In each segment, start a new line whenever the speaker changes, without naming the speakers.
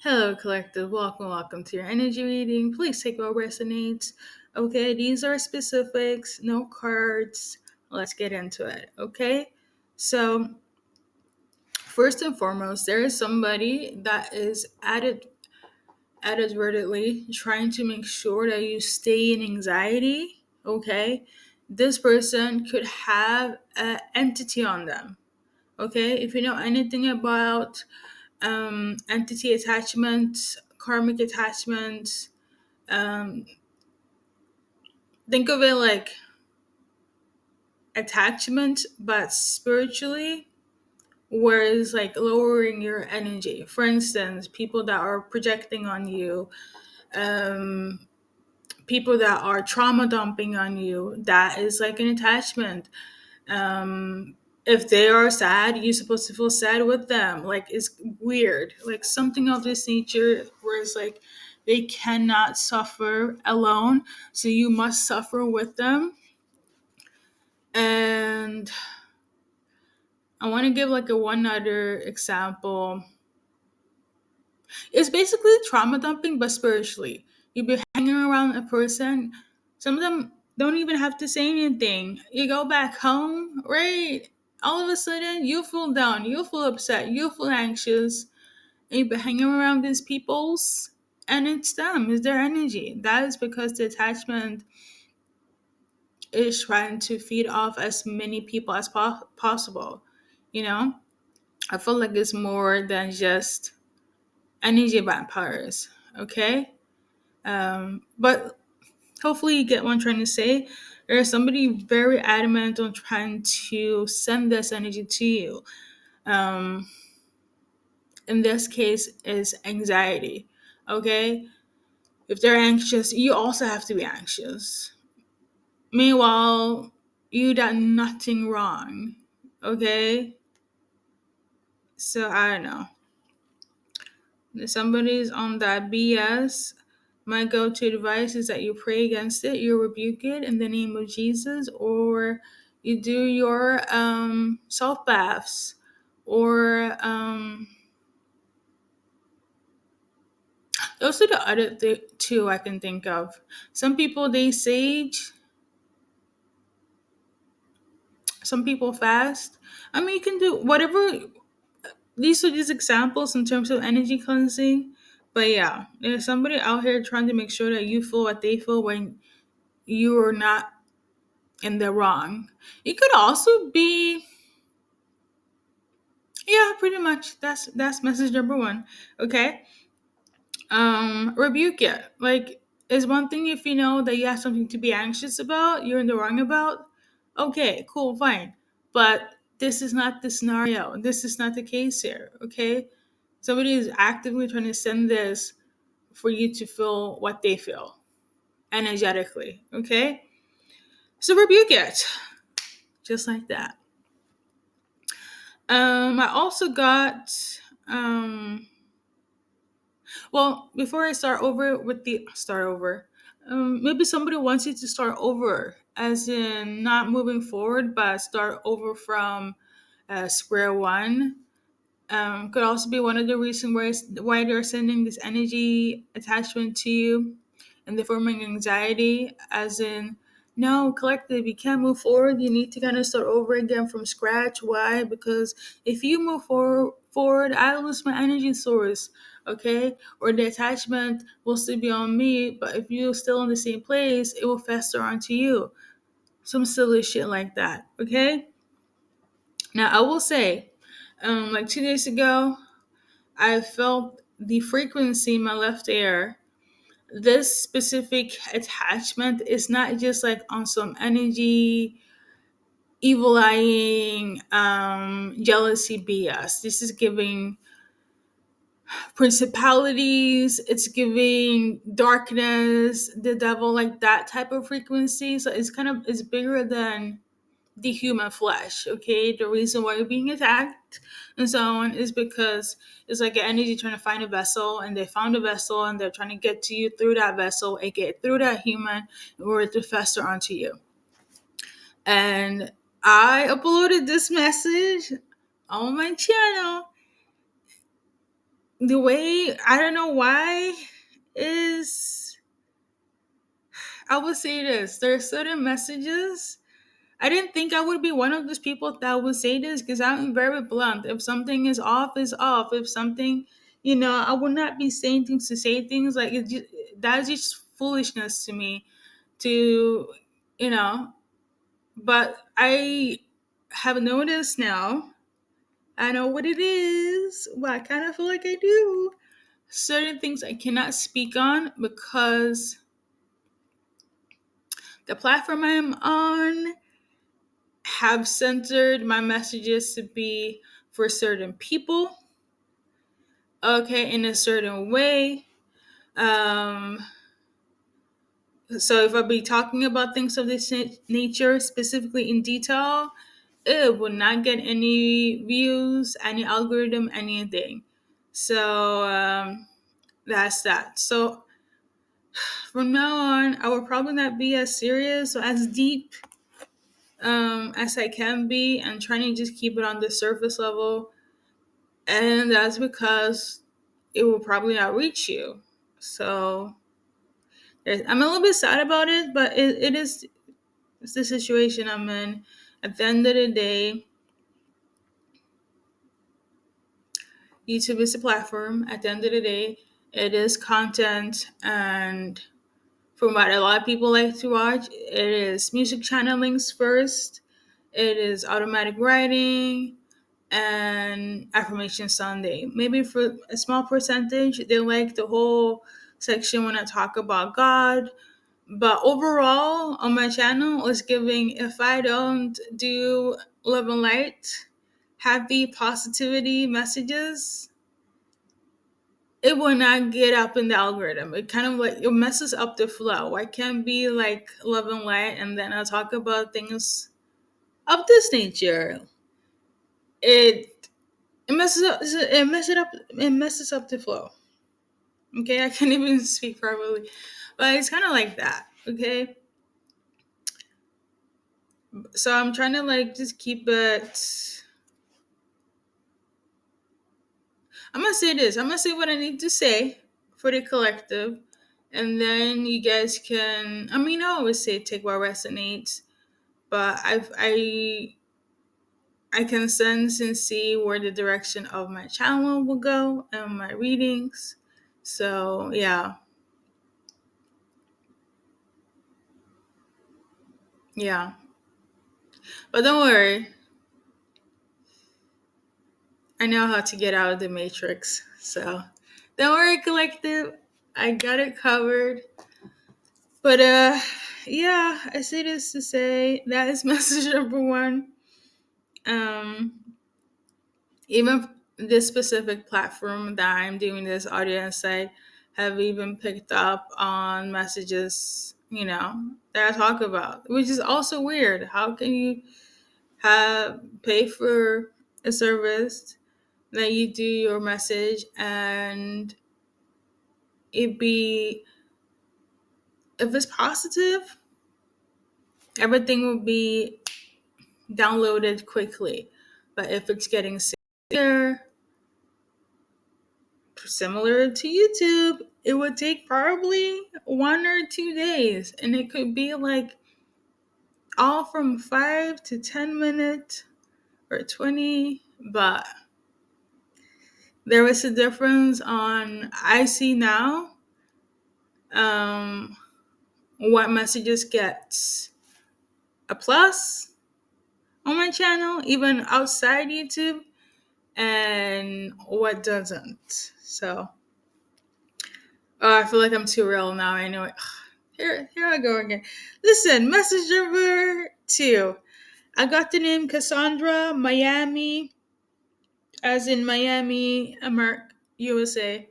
Hello, collective. Welcome to your energy reading. Please take what resonates. Okay, these are specifics, no cards. Let's get into it. Okay, so first and foremost, there is somebody that is advertently trying to make sure that you stay in anxiety. Okay, this person could have an entity on them. Okay, if you know anything about entity attachments, karmic attachments. Um, think of it like attachment, but spiritually, whereas like lowering your energy. For instance, people that are projecting on you, um, people that are trauma dumping on you, that is like an attachment. If they are sad, you're supposed to feel sad with them. Like it's weird. Like something of this nature where it's like they cannot suffer alone. So you must suffer with them. And I want to give like a one other example. It's basically trauma dumping, but spiritually. You be hanging around a person. Some of them don't even have to say anything. You go back home, right? All of a sudden, you feel down, you feel upset, you feel anxious, and you've been hanging around these people's, and it's them, it's their energy. That is because the attachment is trying to feed off as many people as possible. You know, I feel like it's more than just energy vampires. Okay, but hopefully you get what I'm trying to say. There's somebody very adamant on trying to send this energy to you. Um, in this case, is anxiety. Okay, if they're anxious, you also have to be anxious. Meanwhile, you done nothing wrong. Okay, so I don't know. If somebody's on that BS, my go-to advice is that you pray against it, you rebuke it in the name of Jesus, or you do your self baths, or those are the other two I can think of. Some people they sage, some people fast. I mean, you can do whatever. These are just examples in terms of energy cleansing. But yeah, there's somebody out here trying to make sure that you feel what they feel when you are not in the wrong. It could also be, yeah, pretty much. That's message number one. Okay. Rebuke it. Like, is one thing if you know that you have something to be anxious about, you're in the wrong about. Okay, cool, fine. But this is not the scenario. This is not the case here. Okay. Somebody is actively trying to send this for you to feel what they feel energetically. Okay. So rebuke it. Just like that. I also got well, before I start over with the start over, maybe somebody wants you to start over, as in not moving forward, but start over from square one. Could also be one of the reasons why they're sending this energy attachment to you and they're forming anxiety, as in, no, collective, you can't move forward. You need to kind of start over again from scratch. Why? Because if you move forward, I lose my energy source, okay? Or the attachment will still be on me, but if you're still in the same place, it will fester onto you. Some silly shit like that, okay? Now, I will say, like 2 days ago, I felt the frequency in my left ear. This specific attachment is not just like on some energy, evil eyeing, jealousy BS. This is giving principalities, it's giving darkness, the devil, like that type of frequency. So it's bigger than the human flesh. Okay, the reason why you're being attacked and so on is because it's like an energy trying to find a vessel, and they found a vessel and they're trying to get to you through that vessel, aka through that human, in order to fester onto you. And I uploaded this message on my channel, the way, I don't know why, is, I would say this: there are certain messages. I didn't think I would be one of those people that would say this because I'm very blunt. If something is off, is off. If something, I would not be saying things to say things. Like, that's just foolishness to me. To, you know, but I have noticed now. I know what it is, but I kind of feel like I do. Certain things I cannot speak on because the platform I'm on have censored my messages to be for certain people, okay, in a certain way. Um, so if I be talking about things of this nature, specifically in detail, it would not get any views, any algorithm, anything. So that's that. So from now on, I will probably not be as serious or as deep as I can be, and trying to just keep it on the surface level. And that's because it will probably not reach you. So I'm a little bit sad about it, but it is, it's the situation I'm in. At the end of the day, YouTube is a platform. At the end of the day, it is content, and from what a lot of people like to watch, it is music channelings first. It is automatic writing and affirmation Sunday. Maybe for a small percentage, they like the whole section when I talk about God. But overall, on my channel, it's giving, if I don't do love and light, happy positivity messages, it will not get up in the algorithm. It kind of like, it messes up the flow. I can't be like love and light and then I'll talk about things of this nature. It it messes up the flow. Okay, I can't even speak properly, but it's kind of like that. Okay, so I'm trying to like just keep it. I'm gonna say this. I'm gonna say what I need to say for the collective, and then you guys can. I mean, I always say take what resonates, but I can sense and see where the direction of my channel will go and my readings. So yeah, yeah. But don't worry, I know how to get out of the matrix. So don't worry, collective. I got it covered. But yeah, I say this to say that is message number one. Um Even this specific platform that I'm doing this audio insight have even picked up on messages, that I talk about, which is also weird. How can you have pay for a service, then you do your message and it be, if it's positive, everything will be downloaded quickly. But if it's getting severe, similar to YouTube, it would take probably 1 or 2 days, and it could be like all from 5 to 10 minutes or 20. But there was a difference on, I see now, um, what messages gets a plus on my channel, even outside YouTube, and what doesn't. So, oh, I feel like I'm too real now. I know it. Here I go again. Listen, message number two. I got the name Cassandra, Miami, as in Miami, America, USA.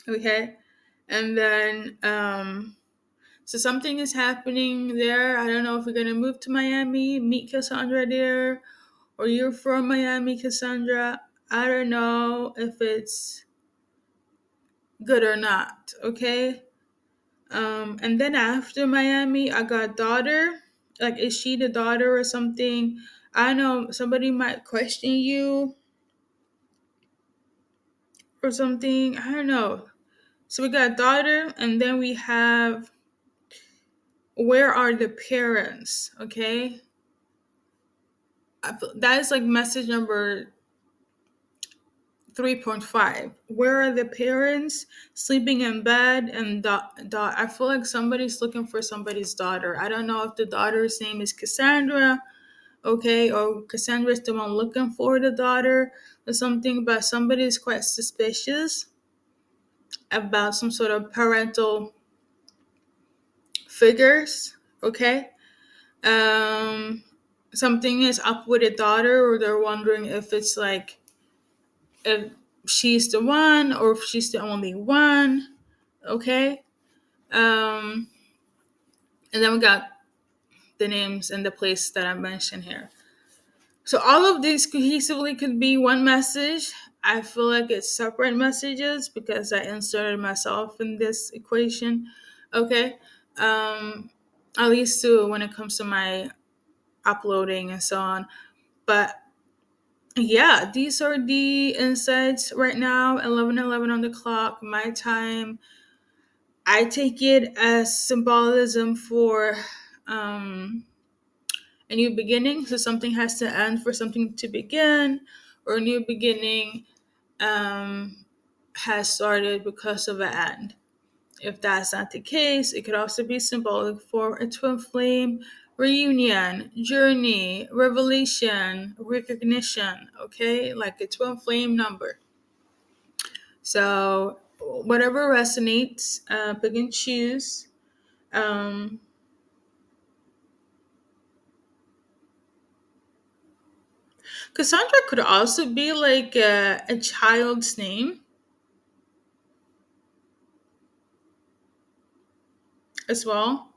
Okay, and then so something is happening there. I don't know if we're gonna move to Miami, meet Cassandra there, or you're from Miami, Cassandra. I don't know if it's good or not. Okay. And then after Miami, I got daughter. Like, is she the daughter or something? I know somebody might question you or something. I don't know. So we got daughter, and then we have where are the parents? Okay, that is like message number 3.5. Where are the parents? Sleeping in bed and I feel like somebody's looking for somebody's daughter. I don't know if the daughter's name is Cassandra, okay, or Cassandra's the one looking for the daughter or something, but somebody is quite suspicious about some sort of parental figures, okay? Um, Something is up with the daughter, or they're wondering if it's like if she's the one or if she's the only one, okay? Um, and then we got the names and the place that I mentioned here. So all of these cohesively could be one message. I feel like it's separate messages because I inserted myself in this equation. Okay. Um, at least to when it comes to my uploading and so on. But yeah, these are the insights right now, 11:11 on the clock, my time. I take it as symbolism for um a new beginning. So something has to end for something to begin, or a new beginning um, has started because of an end. If that's not the case, it could also be symbolic for a twin flame reunion, journey, revelation, recognition, okay? Like a twin flame number. So, whatever resonates, pick and choose. Um, Cassandra could also be like a child's name as well.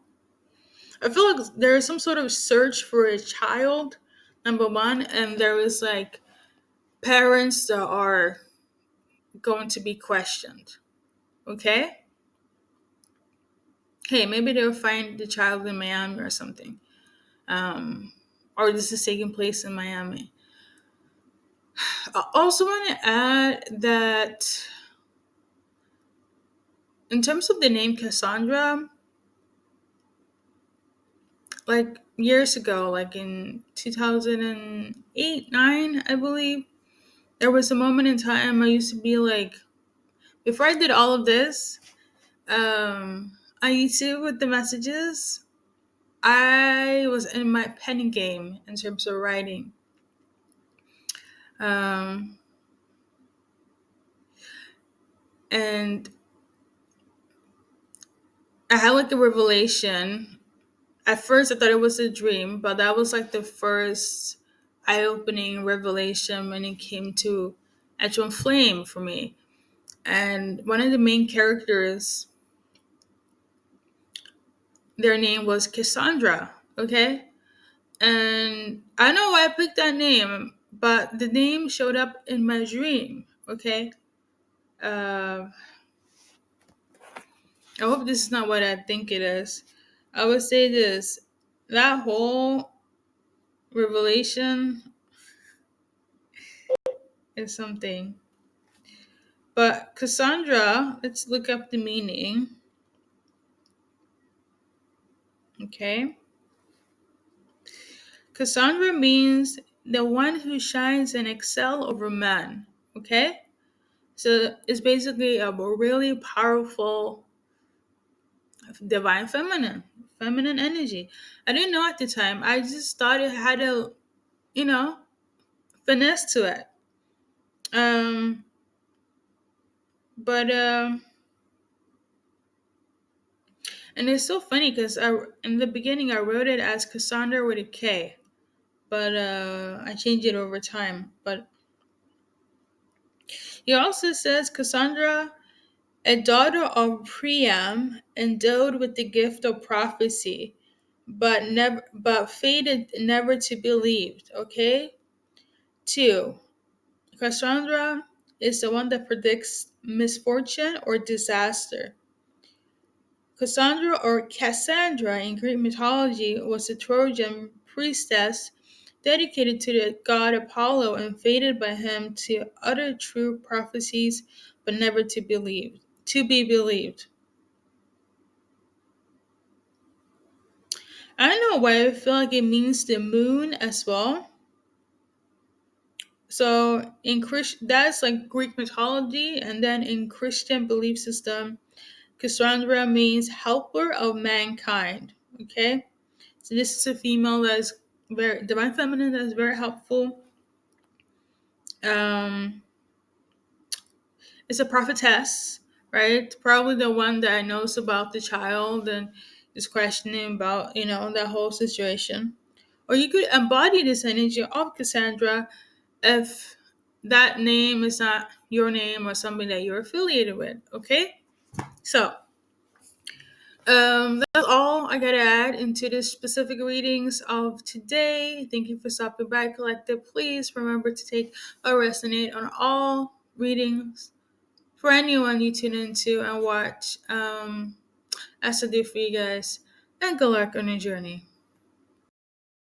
I feel like there is some sort of search for a child, number one, and there is like parents that are going to be questioned. Okay? Hey, maybe they'll find the child in Miami or something. Um, or this is taking place in Miami. I also want to add that in terms of the name Cassandra, like years ago, like in 2008, 9, I believe, there was a moment in time I used to be like, before I did all of this, I used to with the messages, I was in my penning game in terms of writing. Um, and I had like a revelation. At first, I thought it was a dream, but that was like the first eye opening revelation when it came to actual flame for me. And one of the main characters, their name was Cassandra, okay? And I don't know why I picked that name, but the name showed up in my dream, okay? Uh, I hope this is not what I think it is. I would say this, that whole revelation is something. But Cassandra, let's look up the meaning, okay? Cassandra means the one who shines and excel over men, okay? So it's basically a really powerful divine feminine energy. I didn't know at the time. I just thought it had a, you know, finesse to it. Um, but and it's so funny because I in the beginning I wrote it as Cassandra with a K, but I changed it over time. But he also says Cassandra, a daughter of Priam, endowed with the gift of prophecy, but fated never to be believed. Okay. 2. Cassandra is the one that predicts misfortune or disaster. Cassandra or Cassandra in Greek mythology was a Trojan priestess dedicated to the god Apollo and fated by him to utter true prophecies, but never to be believed. I don't know why I feel like it means the moon as well. So in that's like Greek mythology, and then in Christian belief system, Cassandra means helper of mankind. Okay, so this is a female that is very divine feminine, that is very helpful. Um, it's a prophetess, right? Probably the one that knows about the child and is questioning about that whole situation. Or you could embody this energy of Cassandra if that name is not your name or something that you're affiliated with. Okay, so that's all I gotta add into the specific readings of today. Thank you for stopping by, Collective. Please remember to take a resonate on all readings for anyone you tune into and watch. As I do for you guys, and good luck on your journey.